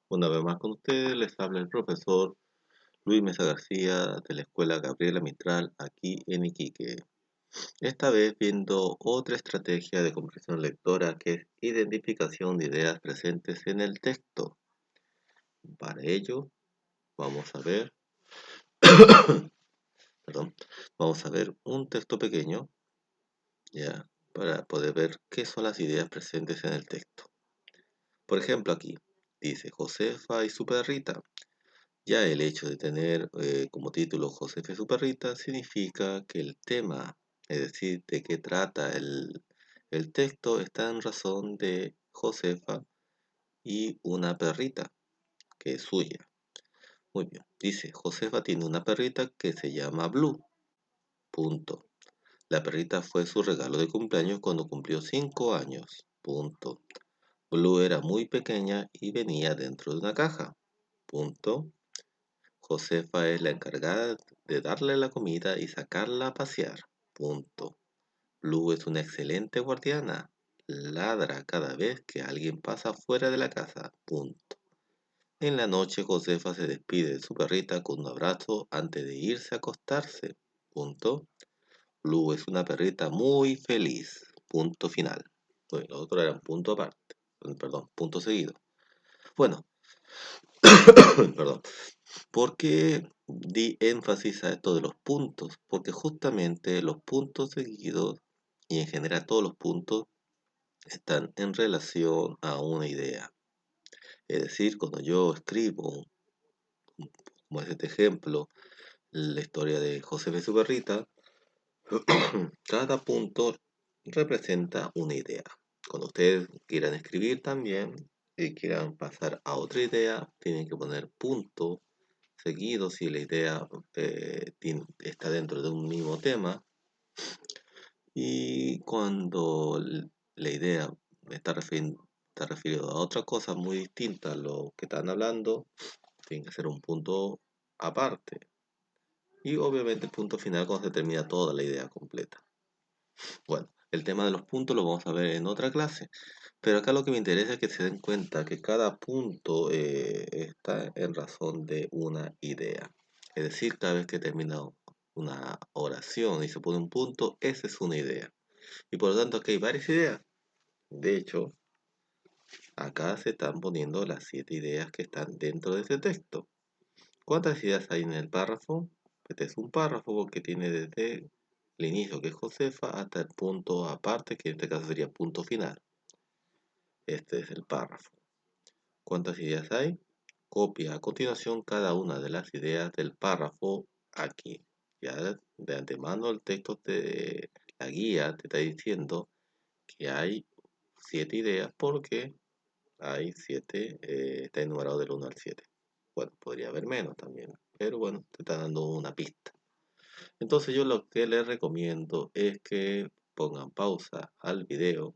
Una vez más con ustedes les habla el profesor Luis Mesa García de la Escuela Gabriela Mistral aquí en Iquique. Esta vez viendo otra estrategia de comprensión lectora que es identificación de ideas presentes en el texto. Para ello vamos a ver, perdón, vamos a ver un texto pequeño ya para poder ver qué son las ideas presentes en el texto. Por ejemplo aquí dice Josefa y su perrita. Ya el hecho de tener como título Josefa y su perrita significa que el tema, es decir, de qué trata el texto, está en razón de Josefa y una perrita que es suya. Muy bien, dice, Josefa tiene una perrita que se llama Blue. Punto. La perrita fue su regalo de cumpleaños cuando cumplió 5 años. Punto. Blue era muy pequeña y venía dentro de una caja. Punto. Josefa es la encargada de darle la comida y sacarla a pasear. Punto. Blue es una excelente guardiana. Ladra cada vez que alguien pasa fuera de la casa. Punto. En la noche Josefa se despide de su perrita con un abrazo antes de irse a acostarse. Punto. Blue es una perrita muy feliz. Punto final. Bueno, los otros eran punto aparte. Perdón, punto seguido. Bueno, perdón. ¿Por qué di énfasis a esto de los puntos? Porque justamente los puntos seguidos y en general todos los puntos están en relación a una idea. Es decir, cuando yo escribo, como es este ejemplo, la historia de José de su perrita, cada punto representa una idea. Cuando ustedes quieran escribir también y quieran pasar a otra idea, tienen que poner punto seguido si la idea está dentro de un mismo tema. Y cuando la idea está referido a otra cosa muy distinta a lo que están hablando, tiene que ser un punto aparte. Y obviamente el punto final cuando se termina toda la idea completa. Bueno, el tema de los puntos lo vamos a ver en otra clase. Pero acá lo que me interesa es que se den cuenta que cada punto está en razón de una idea. Es decir, cada vez que termina una oración y se pone un punto, esa es una idea. Y por lo tanto aquí hay varias ideas. De hecho, acá se están poniendo las 7 ideas que están dentro de ese texto. ¿Cuántas ideas hay en el párrafo? Este es un párrafo porque tiene desde el inicio, que es Josefa, hasta el punto aparte, que en este caso sería punto final. Este es el párrafo. ¿Cuántas ideas hay? Copia a continuación cada una de las ideas del párrafo aquí. Ya de antemano el texto de la guía te está diciendo que hay 7 ideas porque hay 7, está enumerado del 1 al 7. Bueno, podría haber menos también, pero bueno, te está dando una pista. Entonces yo lo que les recomiendo es que pongan pausa al video,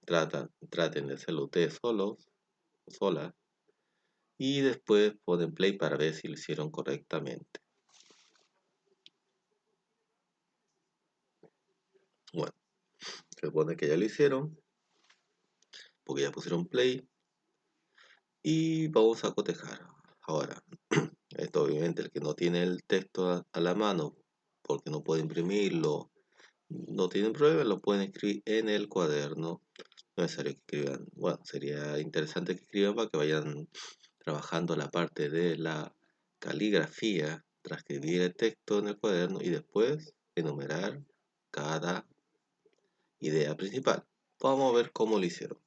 traten de hacerlo ustedes solos, solas, y después ponen play para ver si lo hicieron correctamente. Bueno, se supone que ya lo hicieron, porque ya pusieron play, y vamos a cotejar. Ahora, esto obviamente el que no tiene el texto a la mano, porque no puede imprimirlo, no tienen problema, lo pueden escribir en el cuaderno. No es necesario que escriban, bueno, sería interesante que escriban para que vayan trabajando la parte de la caligrafía, transcribir el texto en el cuaderno y después enumerar cada idea principal. Vamos a ver cómo lo hicieron.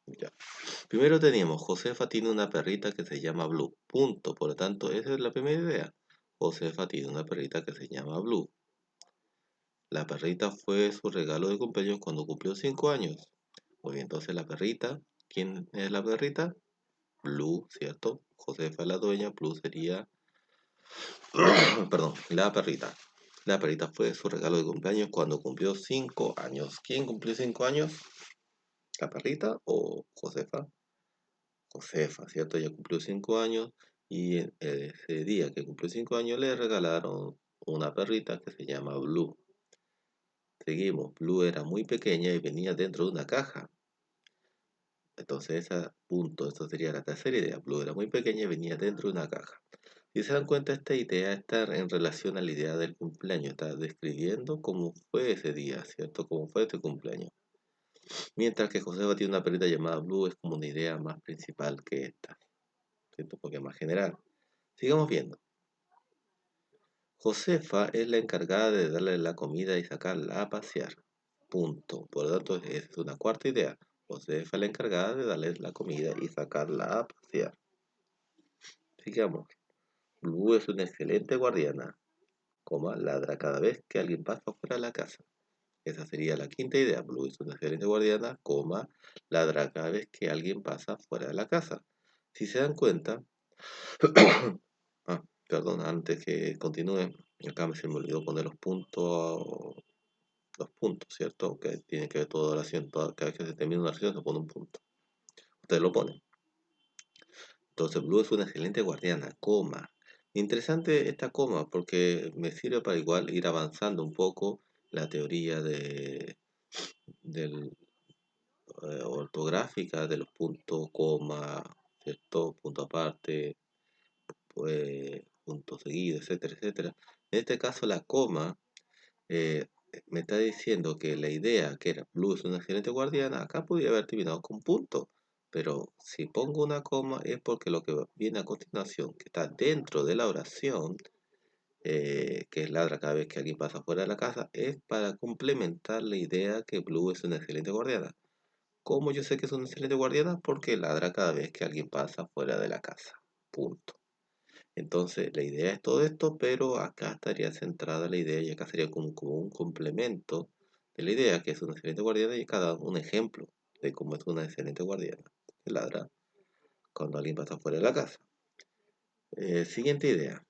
Ya. Primero teníamos, Josefa tiene una perrita que se llama Blue. Punto. Por lo tanto, esa es la primera idea. Josefa tiene una perrita que se llama Blue. La perrita fue su regalo de cumpleaños cuando cumplió 5 años. Muy bien, entonces la perrita, ¿quién es la perrita? Blue, ¿cierto? Josefa es la dueña, Blue sería, perdón, la perrita. La perrita fue su regalo de cumpleaños cuando cumplió 5 años. ¿Quién cumplió 5 años? ¿La perrita o Josefa? Josefa, ¿cierto? Ella cumplió 5 años y ese día que cumplió 5 años le regalaron una perrita que se llama Blue. Seguimos, Blue era muy pequeña y venía dentro de una caja. Entonces ese punto, esto sería la tercera idea. Blue era muy pequeña y venía dentro de una caja. Si se dan cuenta, esta idea está en relación a la idea del cumpleaños, está describiendo cómo fue ese día, ¿cierto? Cómo fue este cumpleaños. Mientras que Josefa tiene una perrita llamada Blue, es como una idea más principal que esta, ¿cierto? Porque es más general. Sigamos viendo. Josefa es la encargada de darle la comida y sacarla a pasear. Punto. Por lo tanto, esa es una cuarta idea. Josefa es la encargada de darle la comida y sacarla a pasear. Sigamos. Blue es una excelente guardiana, coma, ladra cada vez que alguien pasa fuera de la casa. Esa sería la quinta idea. Blue es una excelente guardiana, coma, ladra cada vez que alguien pasa fuera de la casa. Si se dan cuenta, perdón, antes que continúe, acá se me olvidó poner los puntos, ¿cierto? Que tiene que ver toda oración, cada vez que se termina una oración se pone un punto. Ustedes lo ponen. Entonces, Blue es una excelente guardiana, coma. Interesante esta coma porque me sirve para igual ir avanzando un poco la teoría del, ortográfica de los puntos, coma, ¿cierto? Punto aparte, punto seguido, etcétera, etcétera. En este caso, la coma eh, me está diciendo que la idea que era Blue es una excelente guardiana, acá podría haber terminado con punto. Pero si pongo una coma es porque lo que viene a continuación, que está dentro de la oración, que es ladra cada vez que alguien pasa fuera de la casa, es para complementar la idea que Blue es una excelente guardiana. ¿Cómo yo sé que es una excelente guardiana? Porque ladra cada vez que alguien pasa fuera de la casa. Punto. Entonces, la idea es todo esto, pero acá estaría centrada la idea y acá sería como un complemento de la idea que es una excelente guardiana y acá da un ejemplo de cómo es una excelente guardiana. Que ladra cuando alguien pasa fuera de la casa. Siguiente idea.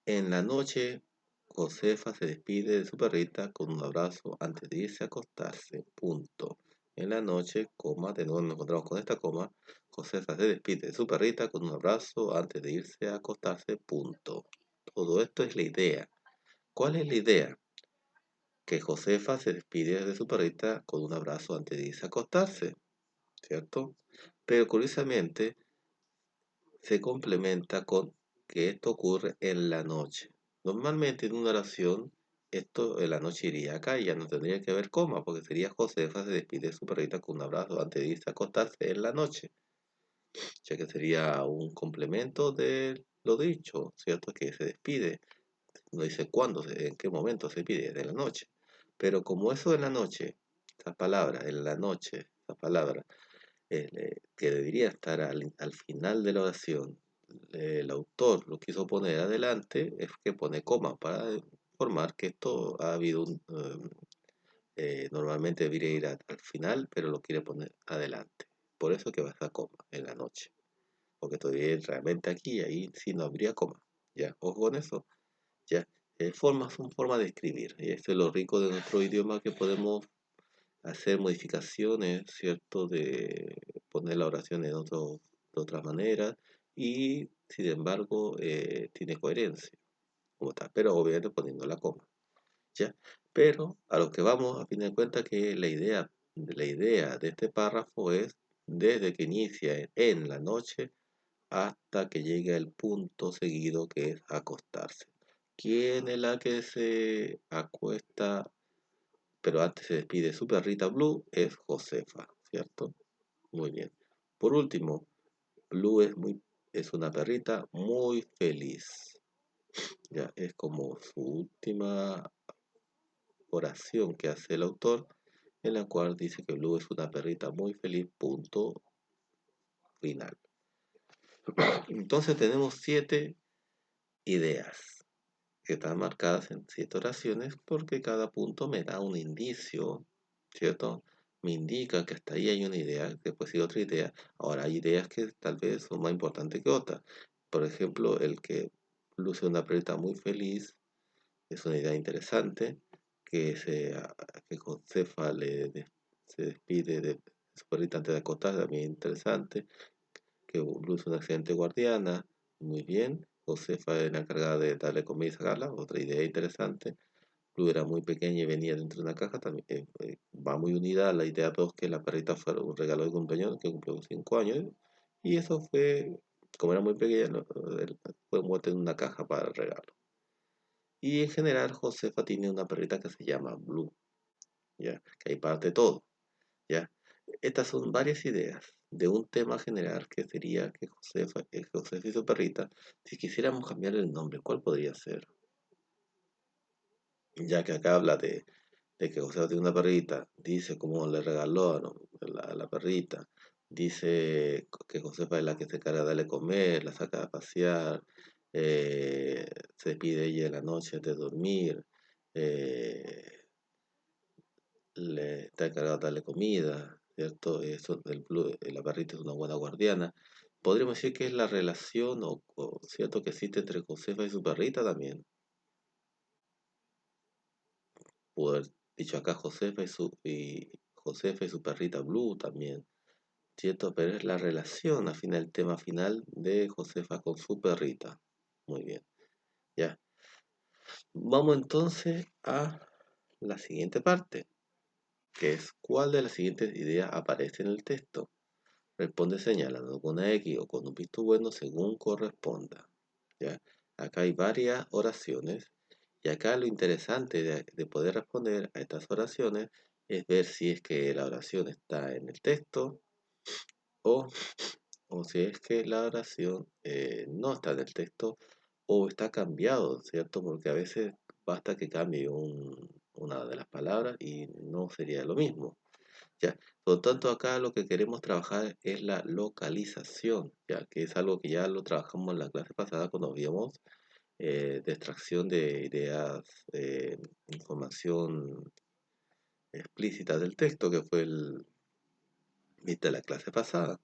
En la noche, Josefa se despide de su perrita con un abrazo antes de irse a acostarse. Punto. En la noche, coma, de nuevo nos encontramos con esta coma. Josefa se despide de su perrita con un abrazo antes de irse a acostarse. Punto. Todo esto es la idea. ¿Cuál es la idea? Que Josefa se despide de su perrita con un abrazo antes de irse a acostarse, ¿cierto? Pero curiosamente se complementa con que esto ocurre en la noche. Normalmente en una oración, esto en la noche iría acá y ya no tendría que haber coma, porque sería Josefa se despide de su perrita con un abrazo antes de irse a acostarse en la noche, ya que sería un complemento de lo dicho, ¿cierto? Que se despide, no dice cuándo, en qué momento se pide, en la noche. Pero como eso en la noche, esa palabra, en la noche, esa palabra, que debería estar al final de la oración, el autor lo quiso poner adelante, es que pone coma para informar que esto ha habido normalmente debería ir al final, pero lo quiere poner adelante. Por eso que va a estar coma en la noche. Porque todavía realmente aquí y ahí sí no habría coma. Ya, ojo con eso. Ya, son formas de escribir. Y esto es lo rico de nuestro idioma que podemos hacer modificaciones, ¿cierto? De poner la oración de otra manera y, sin embargo, tiene coherencia, como tal, pero obviamente poniendo la coma, ¿ya? Pero a lo que vamos, a fin de cuentas, que la idea de este párrafo es desde que inicia en la noche hasta que llega el punto seguido que es acostarse. ¿Quién es la que se acuesta pero antes se despide su perrita Blue? Es Josefa, ¿cierto? Muy bien. Por último, Blue es una perrita muy feliz. Ya es como su última oración que hace el autor, en la cual dice que Blue es una perrita muy feliz, punto final. Entonces tenemos 7 ideas que están marcadas en 7 oraciones porque cada punto me da un indicio, ¿cierto? Me indica que hasta ahí hay una idea, que puede ser otra idea. Ahora hay ideas que tal vez son más importantes que otras. Por ejemplo, el que luce una perrita muy feliz es una idea interesante, que Josefa se despide de su perrita antes de acostarse, también interesante, que luce una excelente guardiana, muy bien. Josefa es la encargada de darle comida y sacarla, otra idea interesante. Blue era muy pequeña y venía dentro de una caja, también va muy unida a la idea 2 que la perrita fue un regalo de cumpleaños que cumplió 5 años. Y eso fue, como era muy pequeña, fue envuelta en una caja para el regalo. Y en general, Josefa tiene una perrita que se llama Blue, ¿ya? Que ahí parte todo, ¿ya? Estas son varias ideas de un tema general que sería que Josefa y su perrita, si quisiéramos cambiar el nombre, ¿cuál podría ser? Ya que acá habla de que Josefa tiene una perrita, dice cómo le regaló, ¿no? La perrita, dice que Josefa es la que se encarga de darle comer, la saca a pasear, eh, se pide ella en la noche de dormir, eh, le está encargado de darle comida, ¿cierto? Eso, la perrita es una buena guardiana. Podríamos decir que es la relación, cierto, que existe entre Josefa y su perrita también. Pudo haber dicho acá Josefa y su perrita Blue también, ¿cierto? Pero es la relación, al final, el tema final de Josefa con su perrita. Muy bien, ya. Vamos entonces a la siguiente parte, que es ¿cuál de las siguientes ideas aparece en el texto? Responde señalando con una X o con un visto bueno según corresponda. ¿Ya? Acá hay varias oraciones y acá lo interesante de poder responder a estas oraciones es ver si es que la oración está en el texto o, o si es que la oración no está en el texto o está cambiado, ¿cierto? Porque a veces basta que cambie una de las palabras y no sería lo mismo. Ya, por lo tanto, acá lo que queremos trabajar es la localización, ya que es algo que ya lo trabajamos en la clase pasada cuando vimos de extracción de ideas, información explícita del texto, que fue viste la clase pasada.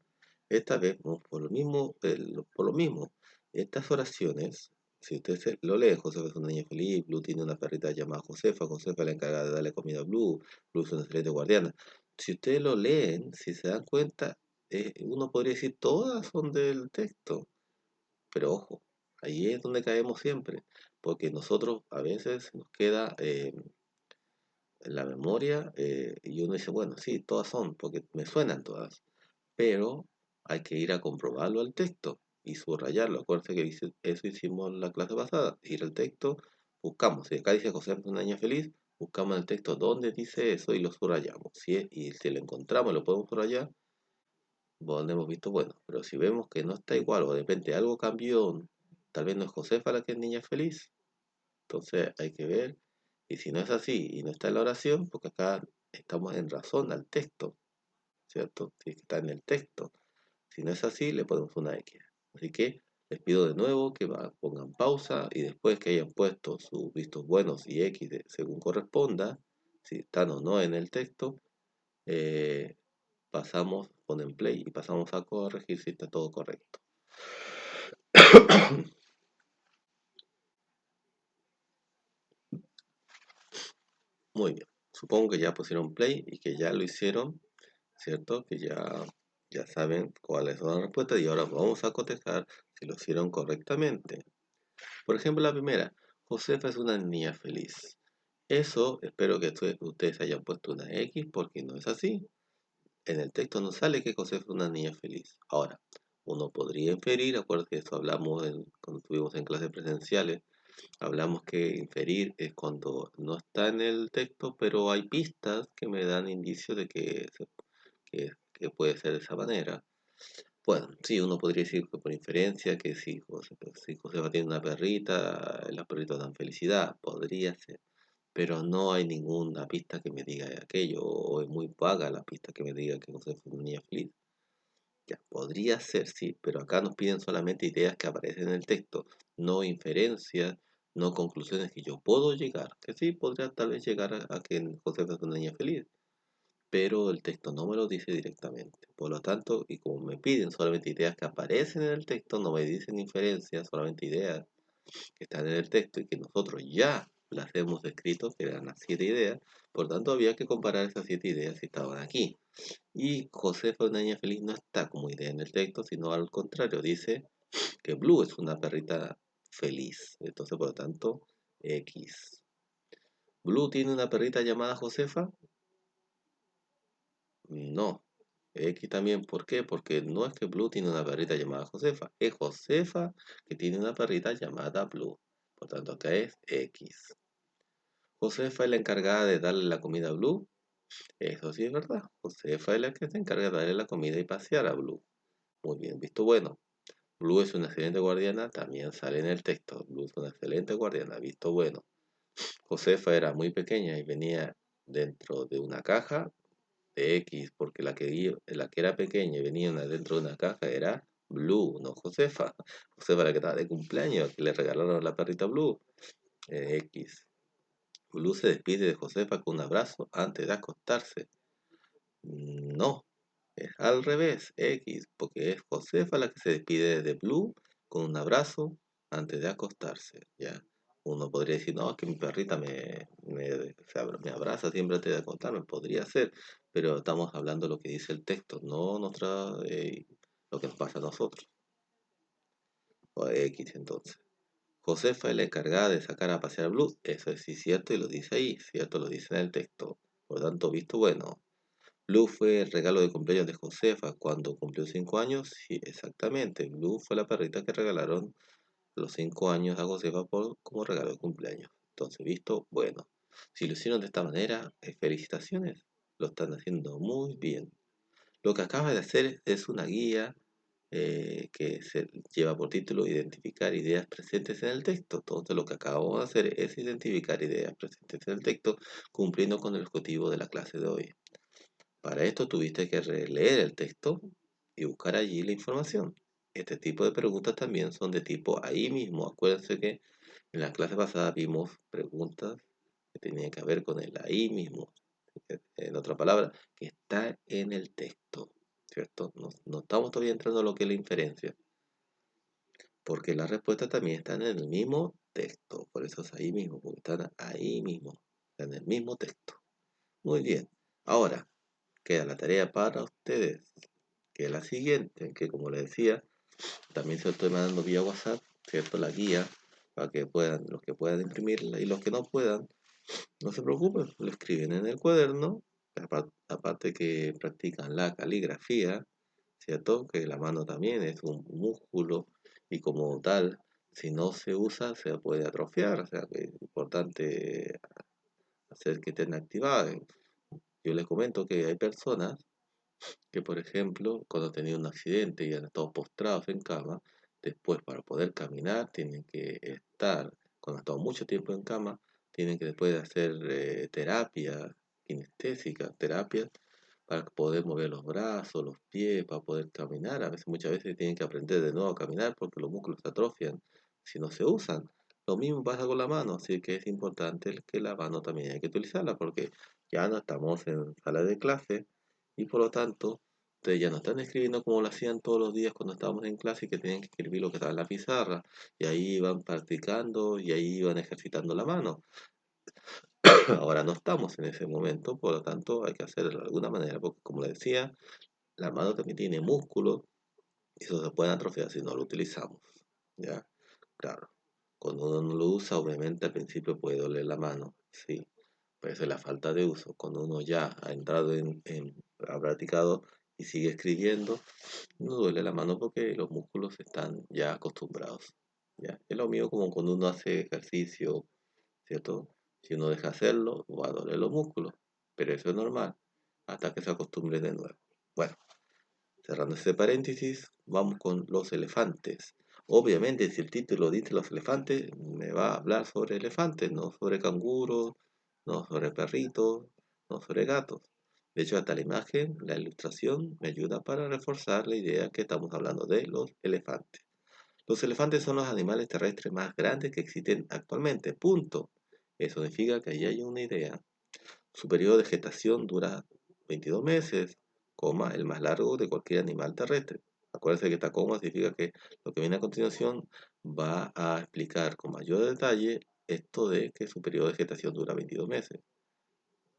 Esta vez vamos por lo mismo. Estas oraciones, si ustedes lo leen, Josefa es una niña feliz, Blue tiene una perrita llamada Josefa, Josefa le encarga de darle comida a Blue, Blue es una excelente guardiana. Si ustedes lo leen, si se dan cuenta, uno podría decir todas son del texto, pero ojo, ahí es donde caemos siempre, porque nosotros a veces nos queda en la memoria y uno dice, bueno, sí, todas son, porque me suenan todas, pero hay que ir a comprobarlo al texto y subrayarlo. Acuérdense que eso hicimos en la clase pasada. Ir al texto, buscamos. Si acá dice José es una niña feliz, buscamos en el texto dónde dice eso y lo subrayamos. Y si lo encontramos, lo podemos subrayar, donde hemos visto, bueno, pero si vemos que no está igual o de repente algo cambió, tal vez no es Josefa la que es niña feliz, entonces hay que ver. Y si no es así y no está en la oración, porque acá estamos en razón al texto, ¿cierto? Si está en el texto. Si no es así, le ponemos una X. Así que les pido de nuevo que pongan pausa y después que hayan puesto sus vistos buenos y X según corresponda, si están o no en el texto, eh, ponen play y pasamos a corregir si está todo correcto. Muy bien. Supongo que ya pusieron play y que ya lo hicieron, ¿cierto? Que ya saben cuáles son las respuestas y ahora vamos a cotejar si lo hicieron correctamente. Por ejemplo, la primera, Josefa es una niña feliz. Eso espero que ustedes hayan puesto una X porque no es así. En el texto no sale que Josefa es una niña feliz. Ahora, uno podría inferir, acuérdense que eso hablamos cuando estuvimos en clases presenciales, hablamos que inferir es cuando no está en el texto, pero hay pistas que me dan indicios de que puede ser de esa manera. Bueno, sí, uno podría decir que por inferencia que si Josefa tiene una perrita, las perritas dan felicidad, podría ser, pero no hay ninguna pista que me diga aquello, o es muy vaga la pista que me diga que Josefa es una niña feliz. Ya, podría ser, sí, pero acá nos piden solamente ideas que aparecen en el texto, no inferencias, no conclusiones que yo puedo llegar, que sí, podría tal vez llegar a que Josefa es una niña feliz, pero el texto no me lo dice directamente. Por lo tanto, y como me piden solamente ideas que aparecen en el texto, no me dicen inferencias, solamente ideas que están en el texto y que nosotros ya las hemos escrito, que eran las 7 ideas, por tanto había que comparar esas 7 ideas si estaban aquí. Y Josefa, una niña feliz, no está como idea en el texto, sino al contrario, dice que Blue es una perrita feliz. Entonces, por lo tanto, X. ¿Blue tiene una perrita llamada Josefa? No. X también, ¿por qué? Porque no es que Blue tiene una perrita llamada Josefa, es Josefa que tiene una perrita llamada Blue. Por tanto, acá es X. Josefa es la encargada de darle la comida a Blue. Eso sí es verdad. Josefa es la que se encarga de darle la comida y pasear a Blue. Muy bien, visto bueno. Blue es una excelente guardiana, también sale en el texto. Blue es una excelente guardiana, visto bueno. Josefa era muy pequeña y venía dentro de una caja de X, porque la que era pequeña y venía dentro de una caja era Blue, no Josefa. Josefa era la que estaba de cumpleaños, que le regalaron la perrita Blue. X. Blue se despide de Josefa con un abrazo antes de acostarse. No, es al revés, X, porque es Josefa la que se despide de Blue con un abrazo antes de acostarse, ¿ya? Uno podría decir, no, es que mi perrita me abraza siempre antes de acostarme, podría ser, pero estamos hablando de lo que dice el texto, no lo que nos pasa a nosotros, o X entonces. Josefa es la encargada de sacar a pasear a Blue, eso es sí cierto y lo dice ahí, cierto, lo dice en el texto, por lo tanto, visto bueno. Blue fue el regalo de cumpleaños de Josefa cuando cumplió 5 años. Sí, exactamente. Blue fue la perrita que regalaron los 5 años a Josefa como regalo de cumpleaños. Entonces, visto, bueno. Si lo hicieron de esta manera, felicitaciones. Lo están haciendo muy bien. Lo que acaba de hacer es una guía que se lleva por título Identificar ideas presentes en el texto. Entonces, lo que acabamos de hacer es identificar ideas presentes en el texto, cumpliendo con el objetivo de la clase de hoy. Para esto tuviste que releer el texto y buscar allí la información. Este tipo de preguntas también son de tipo ahí mismo. Acuérdense que en la clase pasada vimos preguntas que tenían que ver con el ahí mismo. En otra palabra, que está en el texto. ¿Cierto? No estamos todavía entrando a lo que es la inferencia. Porque las respuestas también están en el mismo texto. Por eso es ahí mismo, porque están ahí mismo. En el mismo texto. Muy bien. Ahora, queda la tarea para ustedes, que es la siguiente, que como les decía, también se lo estoy mandando vía WhatsApp, ¿cierto? La guía, para que puedan, los que puedan imprimirla y los que no puedan, no se preocupen, lo escriben en el cuaderno, aparte que practican la caligrafía, ¿cierto? Que la mano también es un músculo y como tal, si no se usa, se puede atrofiar, o sea que es importante hacer que estén activadas. Yo les comento que hay personas que, por ejemplo, cuando han tenido un accidente y han estado postrados en cama, después para poder caminar tienen que estar, cuando han estado mucho tiempo en cama, tienen que después hacer terapia kinestésica, terapia para poder mover los brazos, los pies, para poder caminar. A veces, muchas veces tienen que aprender de nuevo a caminar porque los músculos se atrofian si no se usan. Lo mismo pasa con la mano, así que es importante que la mano también hay que utilizarla porque ya no estamos en sala de clase y por lo tanto ustedes ya no están escribiendo como lo hacían todos los días cuando estábamos en clase y que tenían que escribir lo que estaba en la pizarra y ahí iban practicando y ahí iban ejercitando la mano. Ahora no estamos en ese momento, por lo tanto hay que hacerlo de alguna manera porque como les decía, la mano también tiene músculos y eso se puede atrofiar si no lo utilizamos. ¿Ya? Claro. Cuando uno no lo usa, obviamente al principio puede doler la mano, sí. Pero eso es la falta de uso. Cuando uno ya ha entrado ha practicado y sigue escribiendo, no duele la mano porque los músculos están ya acostumbrados. ¿Ya? Es lo mío como cuando uno hace ejercicio, ¿cierto? Si uno deja hacerlo, va a doler los músculos. Pero eso es normal, hasta que se acostumbre de nuevo. Bueno, cerrando ese paréntesis, vamos con los elefantes. Obviamente, si el título dice los elefantes, me va a hablar sobre elefantes, no sobre canguros, no sobre perritos, no sobre gatos. De hecho, hasta la imagen, la ilustración, me ayuda para reforzar la idea que estamos hablando de los elefantes. Los elefantes son los animales terrestres más grandes que existen actualmente. Punto. Eso significa que ahí hay una idea. Su periodo de gestación dura 22 meses, coma, el más largo de cualquier animal terrestre. Acuérdense que esta coma significa que lo que viene a continuación va a explicar con mayor detalle esto de que su periodo de gestación dura 22 meses,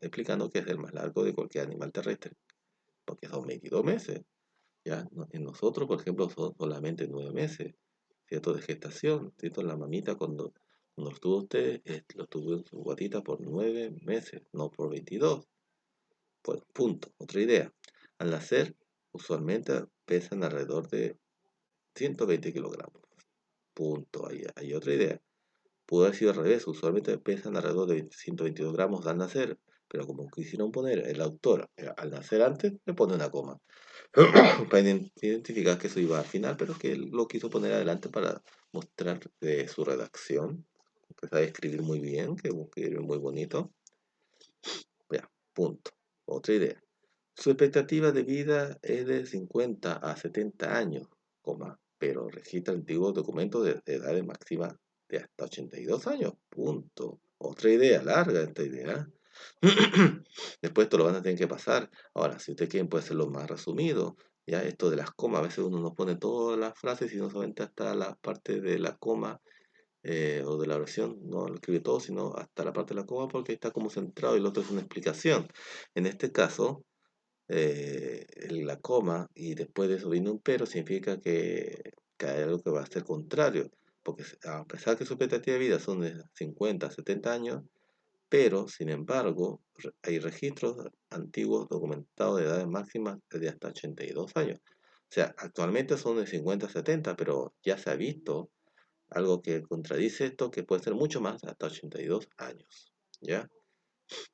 explicando que es el más largo de cualquier animal terrestre, porque son 22 meses. ¿Ya? En nosotros, por ejemplo, son solamente 9 meses, ¿cierto? De gestación, ¿cierto? La mamita No lo tuvo usted, lo tuvo en su guatita por 9 meses, no por 22. Pues, punto. Otra idea. Al nacer, usualmente pesan alrededor de 120 kilogramos. Punto. Ahí hay otra idea. Pudo haber sido al revés. Usualmente pesan alrededor de 122 gramos al nacer. Pero como quisieron poner el autor al nacer antes, le pone una coma. Para identificar que eso iba al final, pero que él lo quiso poner adelante para mostrar su redacción, que sabe escribir muy bien, que escribe muy bonito. Ya, punto. Otra idea. Su expectativa de vida es de 50 a 70 años, coma, pero registra antiguos documentos de edades máximas de hasta 82 años. Punto. Otra idea, larga esta idea. Después esto lo van a tener que pasar. Ahora, si usted quiere, puede hacerlo más resumido. Ya esto de las comas, a veces uno no pone todas las frases y no solamente hasta la parte de la coma o de la oración, no lo escribe todo, sino hasta la parte de la coma porque está como centrado y lo otro es una explicación. En este caso, la coma y después de eso viene un pero, significa que hay algo que va a ser contrario, porque a pesar que su expectativa de vida son de 50 a 70 años, pero sin embargo hay registros antiguos documentados de edades máximas de hasta 82 años. O sea, actualmente son de 50 a 70, pero ya se ha visto algo que contradice esto, que puede ser mucho más, hasta 82 años. ¿Ya?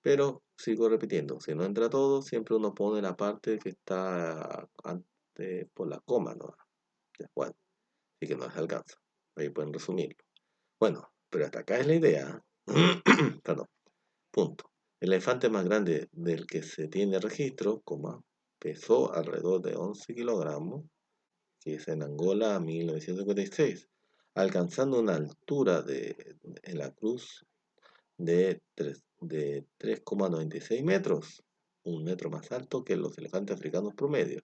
Pero sigo repitiendo, si no entra todo, siempre uno pone la parte que está antes por la coma, ¿no? Ya, bueno, así que no les alcanza. Ahí pueden resumirlo. Bueno, pero hasta acá es la idea. Perdón, punto. El elefante más grande del que se tiene registro, coma, pesó alrededor de 11 kilogramos, que es en Angola 1956, alcanzando una altura en la cruz de 3,96 metros, un metro más alto que los elefantes africanos promedio.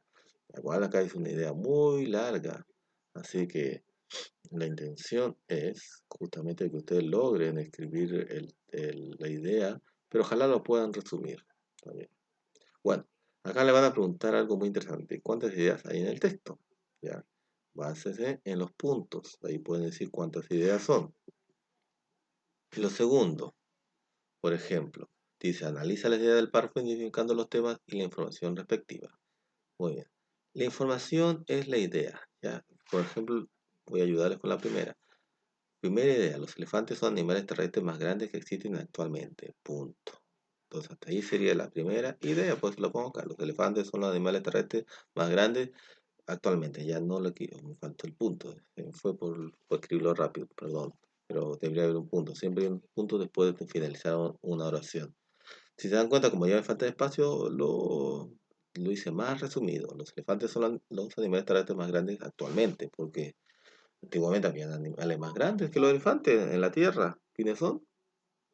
Igual acá es una idea muy larga, así que la intención es justamente que ustedes logren escribir la idea, pero ojalá lo puedan resumir también. Bueno, acá le van a preguntar algo muy interesante. ¿Cuántas ideas hay en el texto? ¿Ya? Básese en los puntos. Ahí pueden decir cuántas ideas son. Y lo segundo, por ejemplo, dice, analiza la idea del párrafo identificando los temas y la información respectiva. Muy bien. La información es la idea, ¿ya? Por ejemplo, voy a ayudarles con la primera. Primera idea, los elefantes son animales terrestres más grandes que existen actualmente. Punto. Entonces, hasta ahí sería la primera idea, pues lo pongo acá. Los elefantes son los animales terrestres más grandes actualmente. Ya no lo quiero, me faltó el punto. Fue por escribirlo rápido, perdón. Pero debería haber un punto. Siempre hay un punto después de finalizar una oración. Si se dan cuenta, como ya me falta espacio, lo hice más resumido. Los elefantes son los animales terrestres más grandes actualmente, porque antiguamente habían animales más grandes que los elefantes en la Tierra. ¿Quiénes son?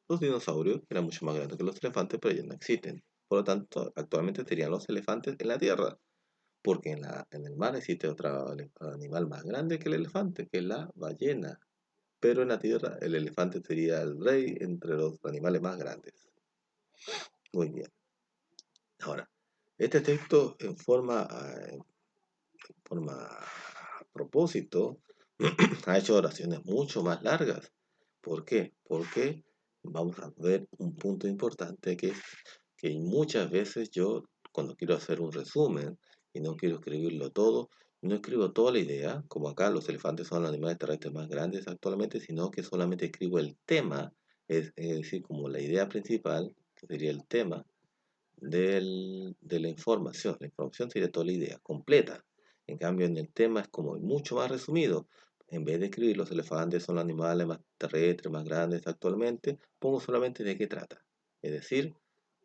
Los dinosaurios, que eran mucho más grandes que los elefantes, pero ya no existen. Por lo tanto, actualmente serían los elefantes en la Tierra, porque en el mar existe otro animal más grande que el elefante, que es la ballena. Pero en la Tierra, el elefante sería el rey entre los animales más grandes. Muy bien. Ahora, este texto en forma a propósito ha hecho oraciones mucho más largas. ¿Por qué? Porque vamos a ver un punto importante que es que muchas veces yo, cuando quiero hacer un resumen y no quiero escribirlo todo, no escribo toda la idea, como acá los elefantes son los animales terrestres más grandes actualmente, sino que solamente escribo el tema, es decir, como la idea principal, que sería el tema, de la información. La información sería toda la idea completa. En cambio, en el tema es como mucho más resumido. En vez de escribir los elefantes son los animales más terrestres, más grandes actualmente, pongo solamente de qué trata. Es decir,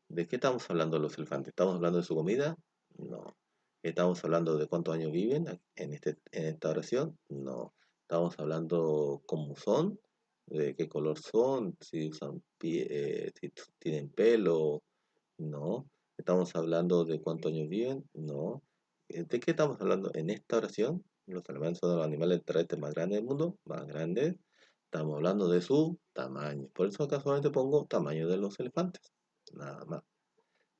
¿de qué estamos hablando los elefantes? ¿Estamos hablando de su comida? No. ¿Estamos hablando de cuántos años viven en esta oración? No. ¿Estamos hablando cómo son? ¿De qué color son? ¿Si usan si tienen pelo? No. ¿Estamos hablando de cuántos años viven? No. ¿De qué estamos hablando en esta oración? Los elefantes son los animales terrestres más grandes del mundo, más grandes. Estamos hablando de su tamaño. Por eso acá solamente pongo tamaño de los elefantes. Nada más.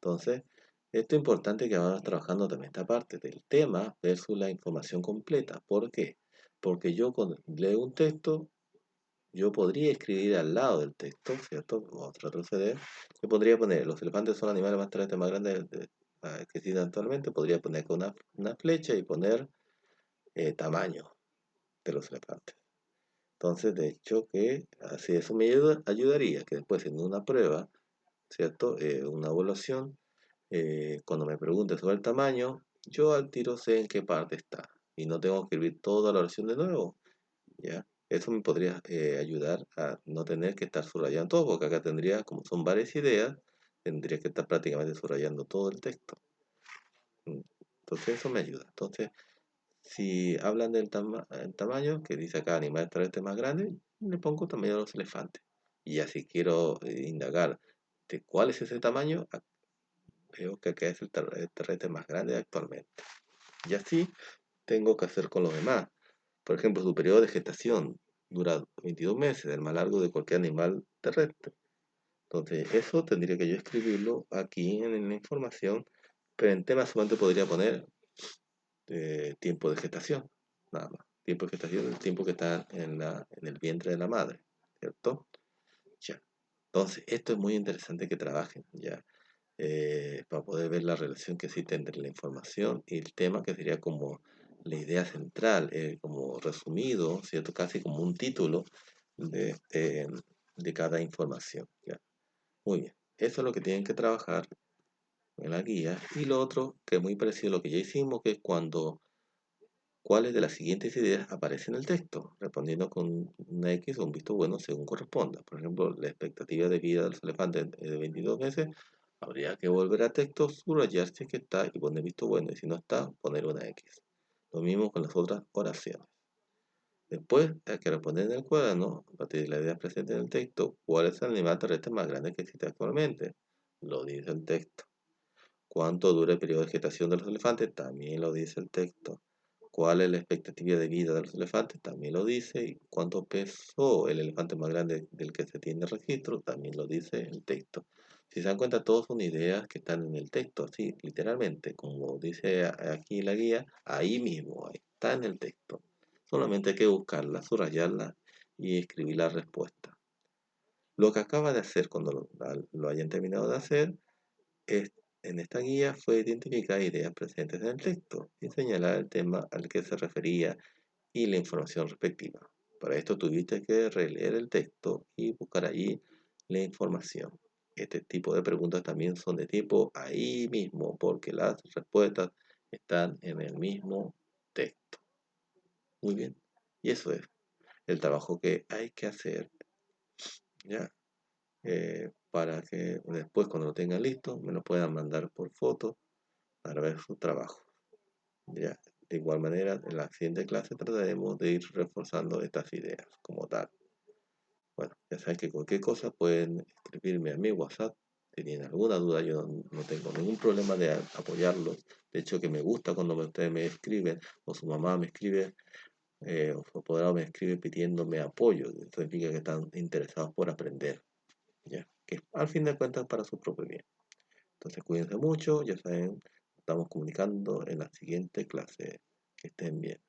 Entonces, esto es importante que vamos trabajando también esta parte del tema versus la información completa. ¿Por qué? Porque yo cuando leo un texto, yo podría escribir al lado del texto, ¿cierto? Vamos a retroceder. Yo podría poner, los elefantes son animales más terrestres más grandes que existen actualmente. Podría poner con una flecha y poner tamaño de los elefantes. Entonces, de hecho, que así eso me ayudaría, que después en una prueba, ¿cierto? Una evaluación, cuando me pregunte sobre el tamaño, yo al tiro sé en qué parte está y no tengo que escribir toda la oración de nuevo, ¿ya? Eso me podría ayudar a no tener que estar subrayando todo, porque acá tendría, como son varias ideas, tendría que estar prácticamente subrayando todo el texto. Mm, Entonces eso me ayuda. Entonces, si hablan del el tamaño, que dice acá animal terrestre más grande, le pongo tamaño de los elefantes. Y ya si quiero indagar de cuál es ese tamaño, veo que acá es el terrestre más grande actualmente. Y así tengo que hacer con los demás. Por ejemplo, su periodo de gestación dura 22 meses, el más largo de cualquier animal terrestre. Entonces, eso tendría que yo escribirlo aquí en la información, pero en tema solamente podría poner tiempo de gestación, nada más. Tiempo de gestación es el tiempo que está en el vientre de la madre, ¿cierto? Ya. Entonces, esto es muy interesante que trabajen, ya, para poder ver la relación que existe entre la información y el tema, que sería como la idea central, como resumido, ¿cierto? Casi como un título de cada información, ¿ya? Muy bien. Eso es lo que tienen que trabajar en la guía. Y lo otro, que es muy parecido a lo que ya hicimos, que es cuando cuáles de las siguientes ideas aparecen en el texto, respondiendo con una X o un visto bueno según corresponda. Por ejemplo, la expectativa de vida de los elefantes es de 22 meses. Habría que volver a texto, subrayar si es que está y poner visto bueno. Y si no está, poner una X. Lo mismo con las otras oraciones. Después hay que responder en el cuaderno, a partir de la idea presente en el texto, cuál es el animal terrestre más grande que existe actualmente. Lo dice el texto. ¿Cuánto dura el periodo de gestación de los elefantes? También lo dice el texto. ¿Cuál es la expectativa de vida de los elefantes? También lo dice. ¿Y cuánto pesó el elefante más grande del que se tiene registro? También lo dice el texto. Si se dan cuenta, todos son ideas que están en el texto, así, literalmente, como dice aquí la guía, ahí mismo, ahí está en el texto. Solamente hay que buscarla, subrayarla y escribir la respuesta. Lo que acaba de hacer cuando lo hayan terminado de hacer es, en esta guía fue identificar ideas presentes en el texto y señalar el tema al que se refería y la información respectiva. Para esto tuviste que releer el texto y buscar allí la información. Este tipo de preguntas también son de tipo ahí mismo, porque las respuestas están en el mismo texto. Muy bien. Y eso es el trabajo que hay que hacer, ¿ya? Para que después, cuando lo tengan listo, me lo puedan mandar por foto para ver su trabajo. ¿Ya? De igual manera, en la siguiente clase trataremos de ir reforzando estas ideas como tal. Bueno, ya saben que cualquier cosa pueden escribirme a mi WhatsApp. Si tienen alguna duda, yo no tengo ningún problema de apoyarlos. De hecho, que me gusta cuando ustedes me escriben o su mamá me escribe o su apoderado me escribe pidiéndome apoyo. Eso significa que están interesados por aprender. ¿Ya? Que al fin de cuentas para su propio bien. Entonces cuídense mucho, ya saben, estamos comunicando en la siguiente clase. Que estén bien.